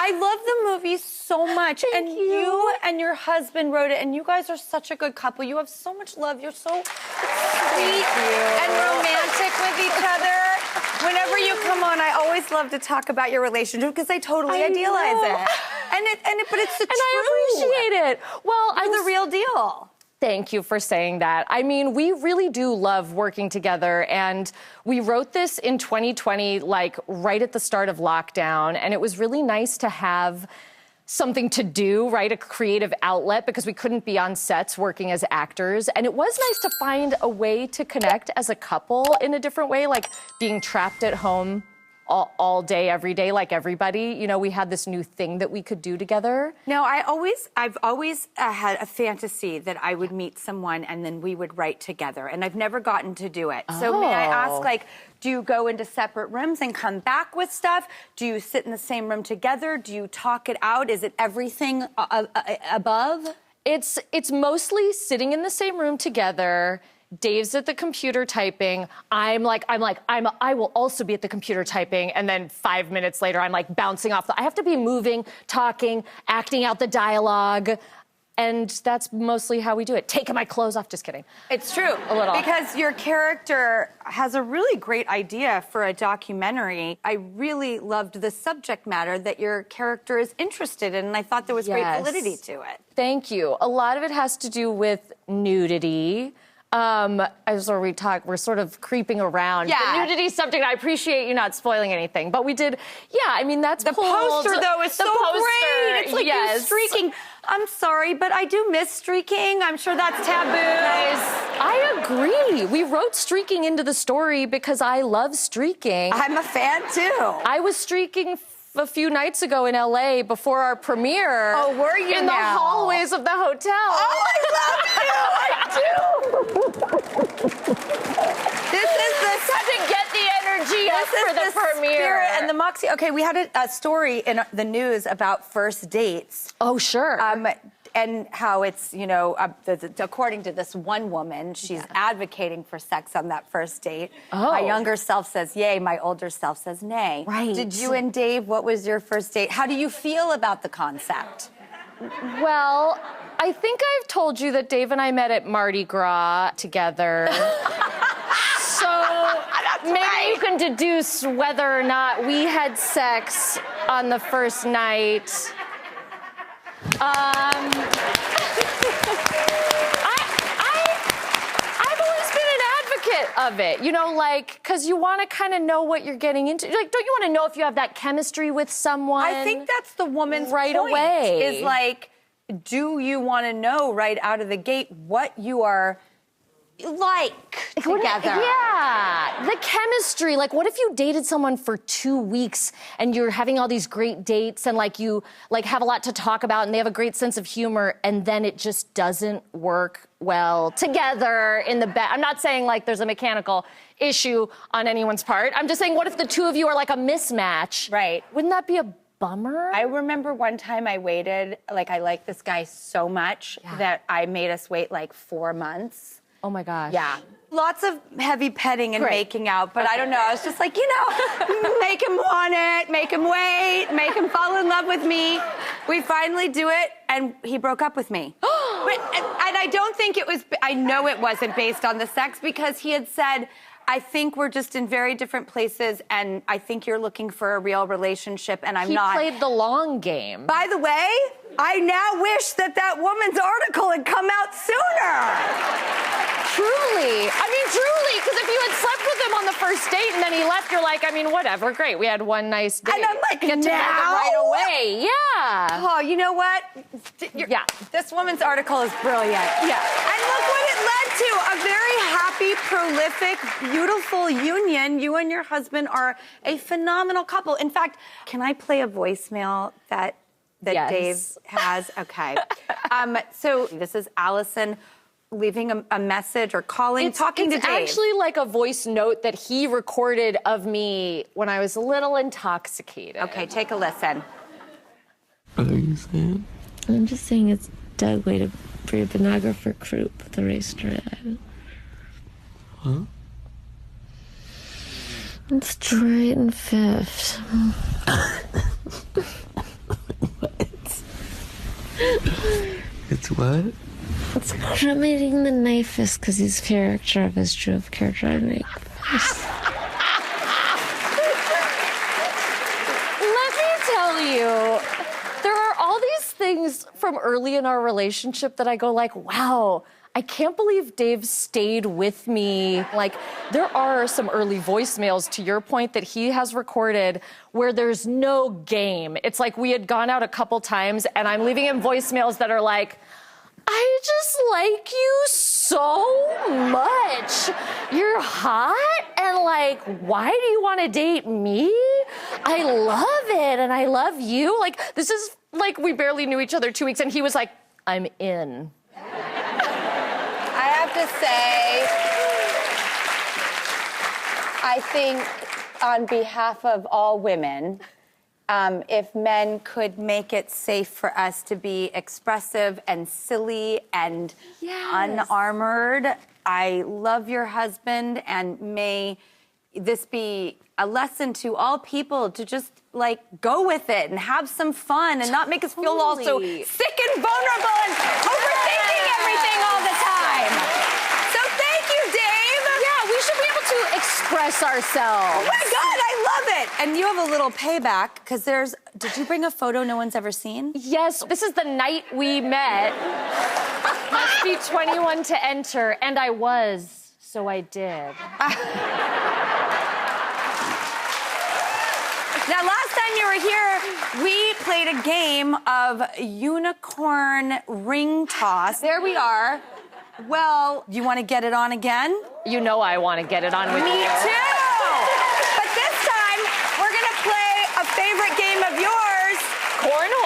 I love the movie so much. Thank and you. And your husband wrote it, and you guys are such a good couple. You have so much love. You're so sweet and romantic with each other. Whenever you come on, I always love to talk about your relationship because I totally idealize it. But it's the truth. I appreciate it. Well, You're the real deal. Thank you for saying that. I mean, we really do love working together, and we wrote this in 2020, like right at the start of lockdown, and it was really nice to have something to do, right? A creative outlet, because we couldn't be on sets working as actors. And it was nice to find a way to connect as a couple in a different way, like being trapped at home all day, every day, like everybody. You know, we had this new thing that we could do together. No, I've always had a fantasy that I would meet someone and then we would write together, and I've never gotten to do it. So may I ask, like, do you go into separate rooms and come back with stuff? Do you sit in the same room together? Do you talk it out? Is it everything above? It's mostly sitting in the same room together. Dave's at the computer typing. I will also be at the computer typing. And then 5 minutes later, I'm like bouncing off. I have to be moving, talking, acting out the dialogue. And that's mostly how we do it. Taking my clothes off. Just kidding. It's true. A little. Because your character has a really great idea for a documentary. I really loved the subject matter that your character is interested in, and I thought there was great validity to it. Thank you. A lot of it has to do with nudity. As we're sort of creeping around. Yeah. The nudity subject, I appreciate you not spoiling anything, but we did, I mean, that's the poster, though, is so great. It's like you're streaking. I'm sorry, but I do miss streaking. I'm sure that's taboo. I agree. We wrote streaking into the story because I love streaking. I'm a fan, too. I was streaking a few nights ago in LA before our premiere. Oh, were you in the hallways of the hotel. Oh, I love you! I do! This is to get the energy up for the premiere. Spirit and the moxie. Okay, we had a story in the news about first dates. Oh, sure. And how it's, according to this one woman, she's advocating for sex on that first date. Oh. My younger self says yay, my older self says nay. Right. Did you and Dave, what was your first date? How do you feel about the concept? Well, I think I've told you that Dave and I met at Mardi Gras together. So maybe you can deduce whether or not we had sex on the first night. I've always been an advocate of it, because you want to kind of know what you're getting into. Like, don't you want to know if you have that chemistry with someone? I think that's the woman's right point, away. is like, do you want to know right out of the gate what you are like together? Yeah, the chemistry. Like, what if you dated someone for 2 weeks and you're having all these great dates and you have a lot to talk about and they have a great sense of humor, and then it just doesn't work well together in the bed. I'm not saying there's a mechanical issue on anyone's part. I'm just saying, what if the two of you are like a mismatch? Right. Wouldn't that be a bummer? I remember one time I waited, I liked this guy so much that I made us wait 4 months. Oh my gosh. Yeah. Lots of heavy petting and making out, but I don't know. I was just make him want it, make him wait, make him fall in love with me. We finally do it, and he broke up with me. And I don't think I know it wasn't based on the sex, because he had said, I think we're just in very different places, and I think you're looking for a real relationship, and I'm not. He played the long game. By the way, I now wish that woman's article had come out sooner. Truly, because if you had slept with him on the first date and then he left, you're like, whatever, great, we had one nice date. And I'm like, get to know them right away, yeah. Oh, you know what? This woman's article is brilliant. Yeah. And look what it led to, a very happy, prolific, beautiful union. You and your husband are a phenomenal couple. In fact, can I play a voicemail that yes. Dave has? Okay. So this is Alison leaving a message or talking to Dave. It's actually like a voice note that he recorded of me when I was a little intoxicated. Okay, take a listen. What are you saying? I'm just saying it's Doug way for your pornographer croup at the racetrack. Huh? It's straight and fifth. It's what? It's cremating the knife is because his character of his true character I make. Let me tell you, there are all these things from early in our relationship that I go like, wow, I can't believe Dave stayed with me. Like, there are some early voicemails, to your point, that he has recorded where there's no game. It's like we had gone out a couple times and I'm leaving him voicemails that are like, I just like you so much. You're hot and like, why do you want to date me? I love it and I love you. Like, this is like we barely knew each other 2 weeks and he was like, I'm in. I have to say, I think on behalf of all women, if men could make it safe for us to be expressive and silly and unarmored, I love your husband, and may this be a lesson to all people to just like go with it and have some fun and not make us feel all so sick and vulnerable and overthinking everything all the time. So thank you, Dave. Yeah, we should be able to express ourselves. Oh my God, I love it. And you have a little payback because did you bring a photo no one's ever seen? Yes, this is the night we met. Must be 21 to enter, and I was, so I did. Now, last time you were here, we played a game of unicorn ring toss. There we are. Well, you want to get it on again? You know I want to get it on with you. Me too! But this time, we're going to play a favorite game of yours. Cornhole.